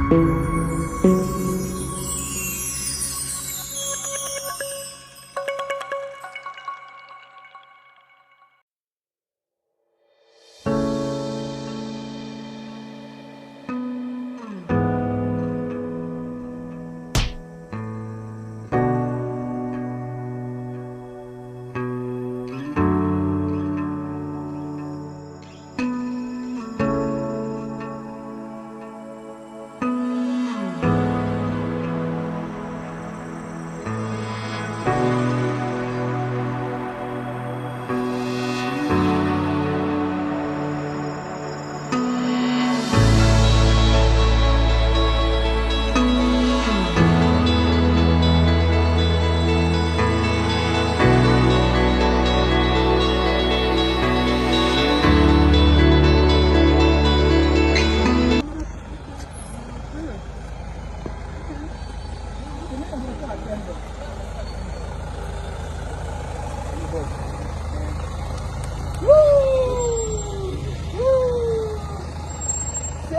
C'est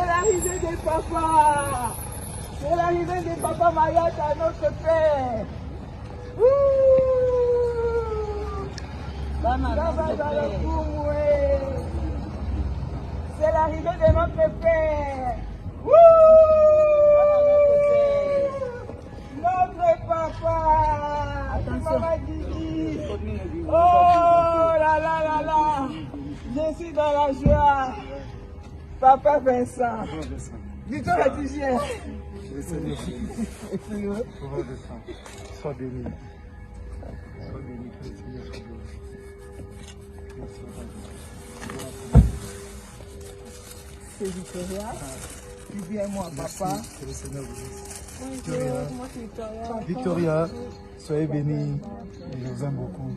l'arrivée des papas. C'est l'arrivée des papas Mayotte à notre père. C'est l'arrivée de notre père. Notre papa. Attention. Oh là là là là. Je suis dans la joie. Papa Vincent. Dis-toi la tigière. Sois béni. Sois béni, que le Seigneur soit béni. C'est Victoria. Tu viens moi, papa. Que le Seigneur vous bénisse. Victoria, soyez bénie. Je vous aime beaucoup.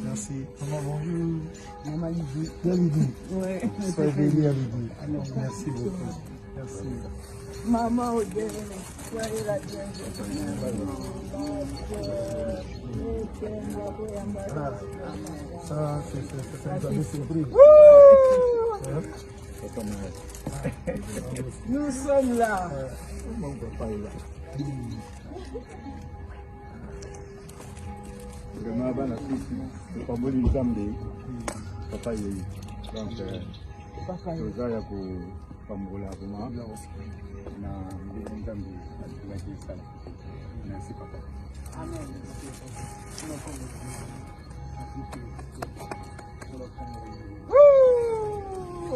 Merci. Maman, bonjour. Maman Lydie. Bien Lydie. Oui. Soyez bénie à Lydie. Merci beaucoup. Merci. Maman Odette, soyez la bienvenue. Ça, c'est un cadeau surprise. Nous sommes là. Mon papa est là. Vraiment, bana c'est pas bon une zambe. Papa est donc toza ya ko pambola vraiment na mbele zambe na kisala. Merci papa. Amen.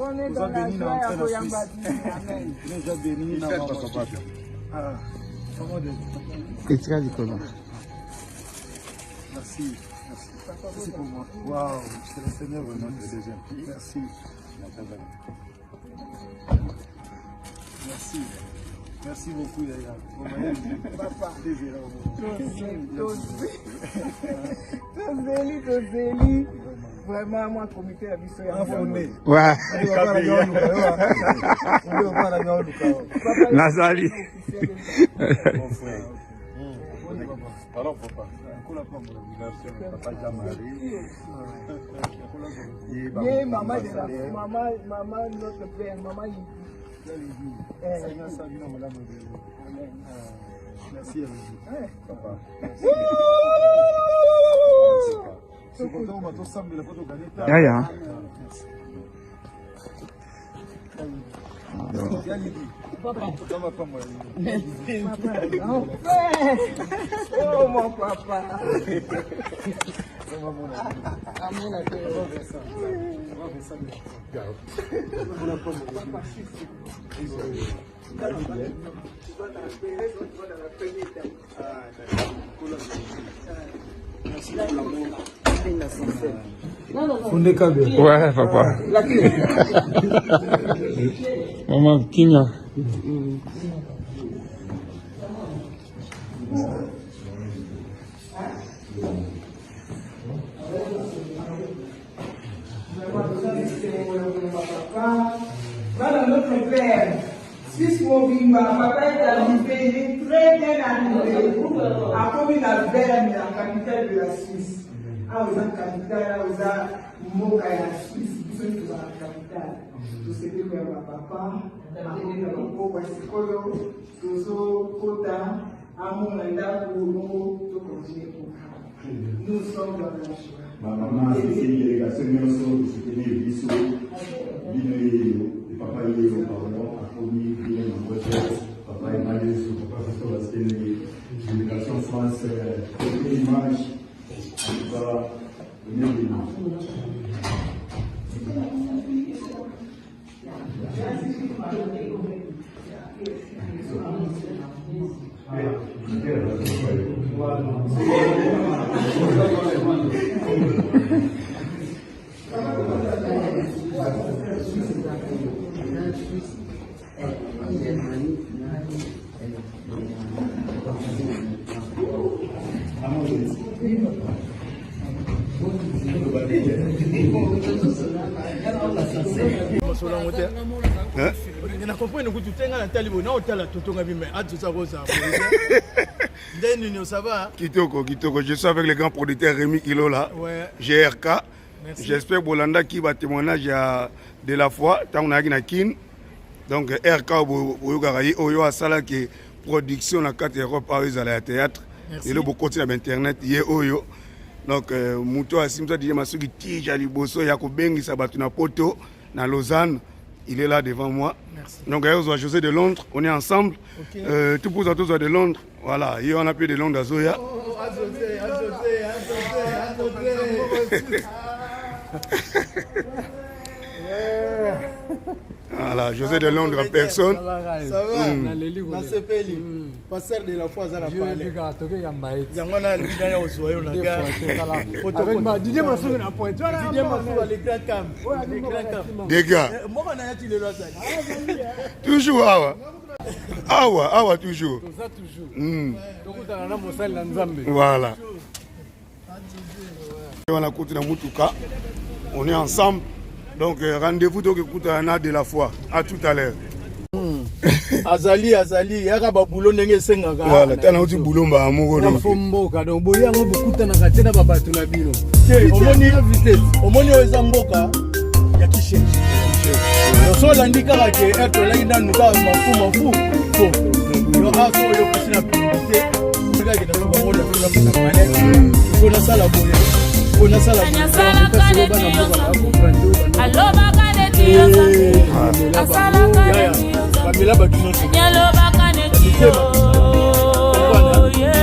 On est dans la joie à Boyambadi. Amen. Déjà béni na papa. Ah, comment dire? Etika dikola. Merci, merci. Merci pour moi. Waouh, c'est le Seigneur vraiment. Merci. Merci. Merci beaucoup, Yaya. Papa. Désiré. Tozeli. Vraiment, moi, comité à Bissau. Ouais. Nazali. Mon frère. Alors papa. Papa Jamari. Yé, maman de la maman notre père, maman Lydie. Merci à vous. Papa. Yaya. Oh mon papa. Ouais, papa. Maman Kinya. Voilà notre père. Suisse Mobimba, papa est arrivé, il est très bien arrivé. À commune Albert, la capitale de la Suisse. Ah, vous êtes capitale, vous êtes Moka, la Suisse, vous êtes la capitale. tosepeli ya bapapa akoli na bapokwa sikolo tozokota amona ndako bongo tokontinue kokaba. Nous sommes dans la joie. Maman, c'est une délégation nyonso soutenir biso bino yeyo papa yeyo pardon akomi bien na côté papa Emmanuel papa Pastor Bastien délégation France côté image en tout cas bien. Kitoko, je suis avec le grand producteur Rémi Kilo là, GRK. J'espère que Bolanda qui va témoignage de la foi, tant qu'on a na kin. Donc RK Oyo Asala qui production na 4 Europe à la théâtre. Et là beaucoup sur internet hier Oyo. Donc Muto Asimza dit masuki tija liboso ya ko bengi sabatu na poto na Lausanne. Il est là devant moi. Merci. Donc, José de Londres, on est ensemble. Okay. Tout pour tous de Londres. Voilà, et on a appelé de Londres à Zoya. Voilà, José de Londres en personne. Ça va, pasteur de la foi, ça va parler. Des gars. Toujours Awa. Awa toujours. Voilà. On est ensemble. Donc rendez-vous donc écoute Anna de la foi. À tout à l'heure. Azali yaka ba boulot ndenge sengaka. Voilà, tana uti boulot ba amogo donc. Mboka donc boya ngo bokuta na katena ba batu na bino. Omoni oza mboka ya kishe. So landika ka ke eto la ina nuka mafu. Yo aso yo kusina publicité. Ndika ke na ba ngola kuna mane. Kuna sala boya. Kuna sala boya. Allo bakane tiyo asala kane tiyo Kamila badino nyalo bakane tiyo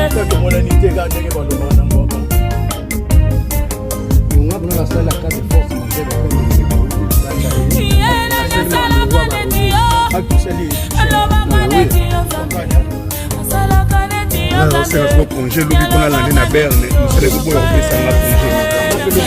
Tata mona nite ka ndenge ba loma na ngoma Ngwa bana sala ka de force mzee yena asala kane tiyo allo bakane tiyo asala kane tiyo C'est un congé, l'oubi qu'on a landé na Berne. Nous serons pour faire ça na congé.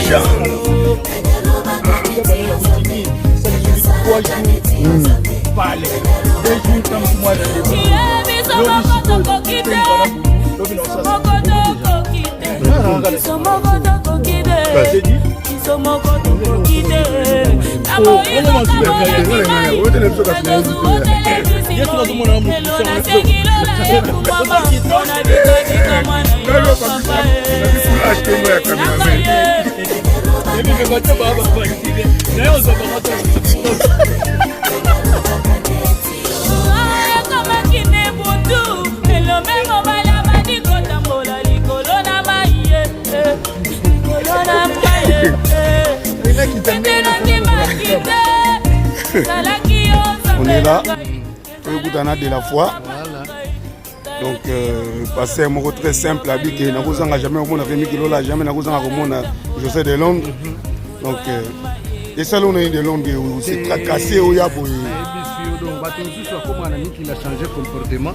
On est là, on écoute Anna de la foi. Donc, passer un mot très simple à dire que nous n'avons jamais au monde Rémi Kilo là, jamais nous avons au monde José de Londres. Donc, et ça, on est de Londres, c'est tracassé au Yabo. Donc, il a changé comportement.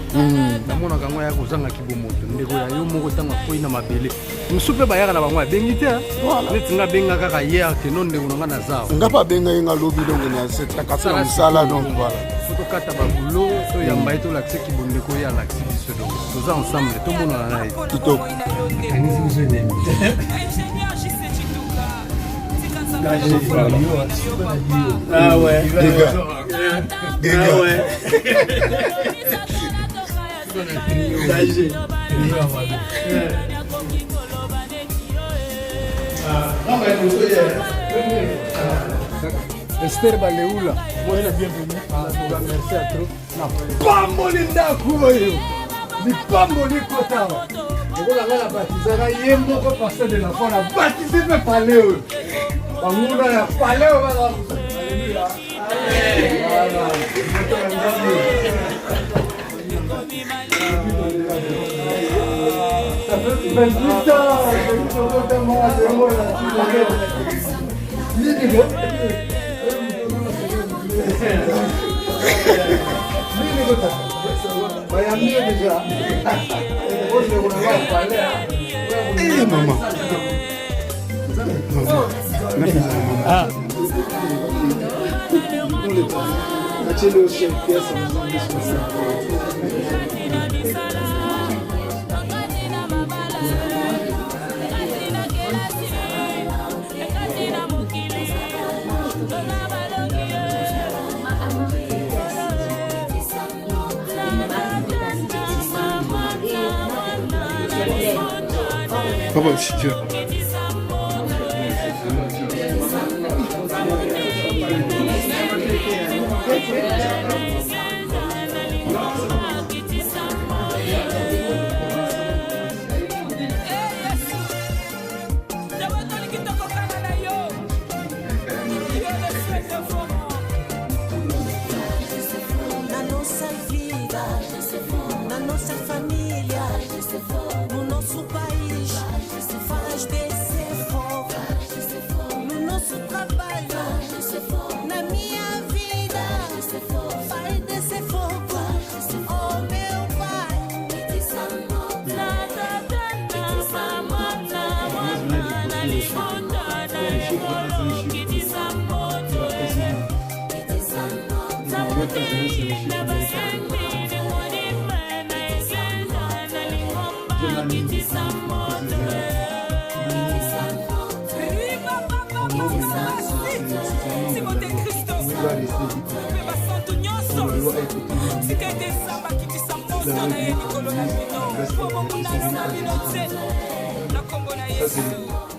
Ah ouais, des gars. Esther Baleula, moi la bienvenue. Merci à trop. Na pamboli ndako oyo. Ni pamboli kotala. Ngola ngala batizaka ye moko pasteur de la foi na baptisé pe palais oyo. Banguna ya palais oyo bala. Alléluia. Voilà. Ça fait 28 ans que je suis totalement à zéro là. Maman. Ah. Papa, si tu veux. Na nossa família, no nosso país, faz descer fogo. No nosso trabalho, na minha vida, faz descer fogo. Oh meu Pai,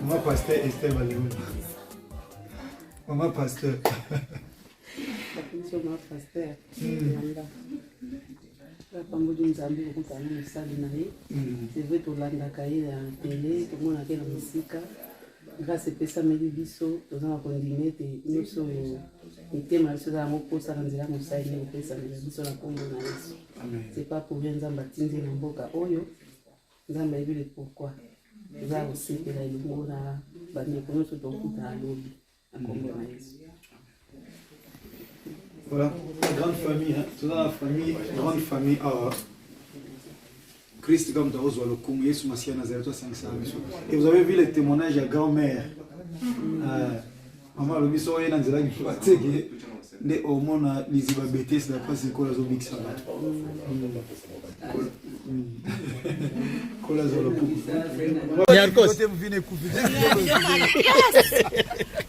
Maman pasteur Esther Baleula. Maman pasteur. Maman pasteur. Pamboli nzambe okutana mosali na ye c'est vrai tolandaka ye na tele tomonaka ye na mosika grâce epesameli biso toza na kondime ete nyonso oyo mitema biso eza yango kosala nzela mosali nde epesamela biso na kombo na yesu c'est pas pour rien nzambe atindi na mboka oyo nzambe ayebile pourquoi eza kosepela elongo na bandeko nyonso tokutana lobi na kombo na yesu. Voilà, la grande famille, hein. Tout dans la famille, grande famille. Christ comme dans le Koum, Yesu Massia Nazareth 500. Et vous avez vu les témoignages de la grand-mère. Maman, le biso est dans la vie fatiguée. Mais au moins, les ibabétés, c'est la place de Kola Zobik Sama. Kola Zolokoum. Yarkos.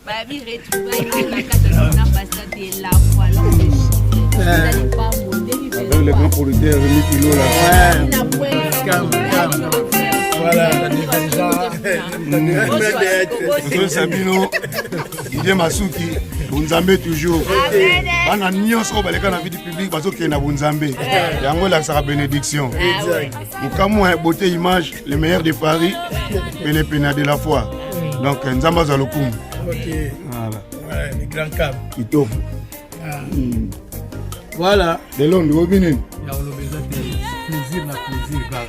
Babi retrouvaille à la catastrophe ambassade de la foi. Alors, vous n'allez pas monter. Avec le grand producteur Rémi Kilo là. Voilà, Sabino, il est Masuki, Bunzambe toujours. On a nyonso baleka na vie publique parce que na Bunzambe. Yango la sera bénédiction. Mukamu a beauté image, le meilleur de Paris, Pene Pena de la foi. Donc Nzamba Zalokum. OK. Voilà. Ouais, les grands câbles. Kitoko. Voilà. De Londres, au Bénin. Il y a besoin de plaisir, la plaisir, car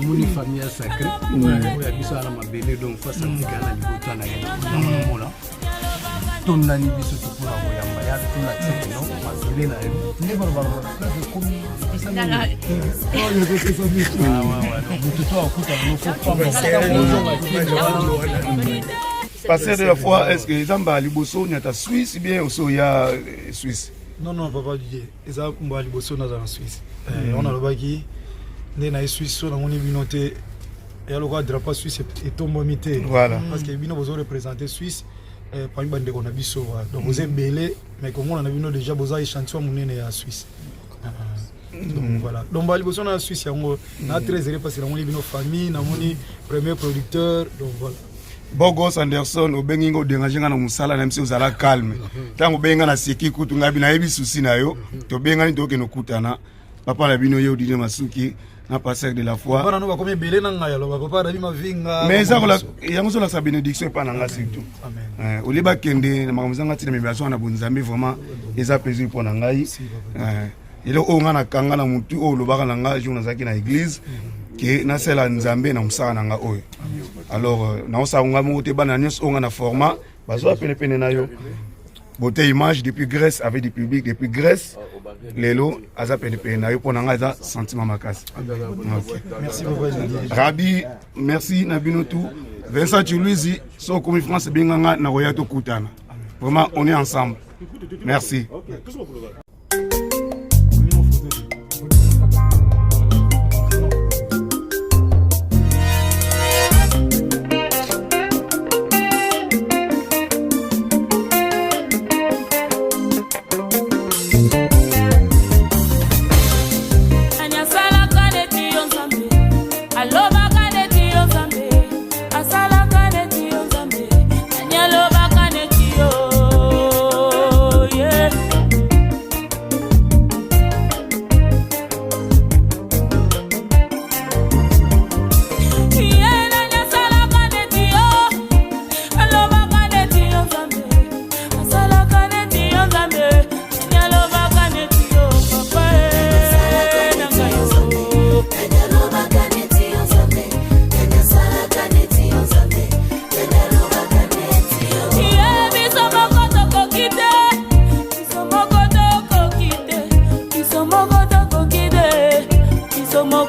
on est une famille sacrée. On a besoin de ma belle, donc face à ce gars-là, il faut t'en aller. Voilà. Ton nani biso to pour la moyamba ya to la tete no masole na ne ba ba na ko mi pesa ni oh yo pesa ni mutu to akuta no faut pas Passer de la foi, est-ce que Zamba Liboso n'y a ta Suisse bien ou so ya Suisse? Non, papa Didier. Ils ont combattu les Bosso dans la Suisse. On a le bagui. Dans la Suisse, on a une communauté. Et alors, le drapeau suisse est tombé. Voilà. Parce que nous avons représenté Suisse. Par une bande qu'on a biso. Donc, vous êtes belé. Mais comme on a vu déjà, vous avez échantillon monnaie en Suisse. Donc, voilà. Donc, les Bosso dans la Suisse, on a très heureux parce que nous avons une famille, nous avons un premier producteur. Donc, voilà. Bogos Anderson obengi ngo déranger nga na musala na msi ozala calme. Tango benga na seki kutu ngabi na yebi susi na yo, to benga ni toke no kutana. Papa la bino yo Didier Masuki na passer de la foi. Papa na no ba komi belé na ngaya lo papa na bima vinga. Mais ça la yango so la sa bénédiction pa na nga surtout. Amen. Oliba kende na makamzanga tina mibation na bonzambe vraiment eza plaisir pour na ngai. Ilo o nga na kanga na mutu o lobaka na nga jour na zaki na église. Que na sela nzambe na musala na nga oyo. Alors na osa nga mo te bana nyos o nga na format bazo pene pene na yo. Beauté image depuis Grèce avec du public depuis Grèce. Lelo aza pene pene na yo pona nga za sentiment makasi. Merci beaucoup. Rabi, merci na binotu. Vincent Chiluizi so comme France benganga na roya to kutana. Vraiment on est ensemble. Merci. Somos